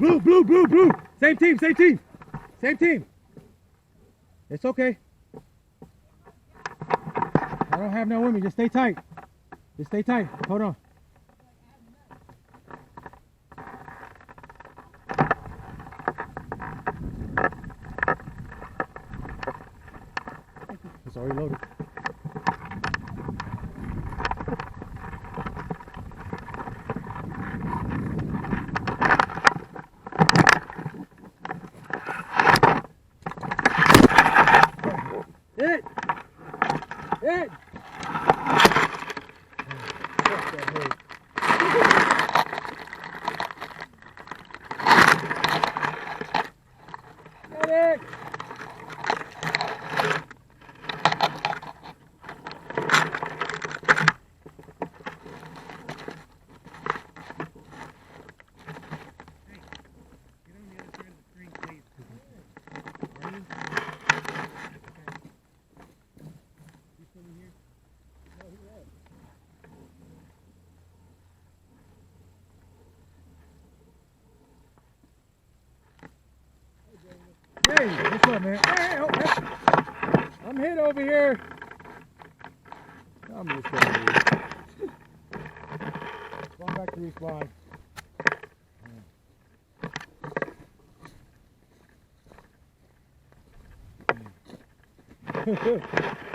blue, blue, blue, blue. Same team, same team. Same team. It's okay. I don't have no women. Just stay tight. Just stay tight. Hold on. It's already loaded. Hit! Hit! Get it! Hey, what's up, man? Hey, oh, hey. I'm hit over here. I'm just going back to respawn. Yeah.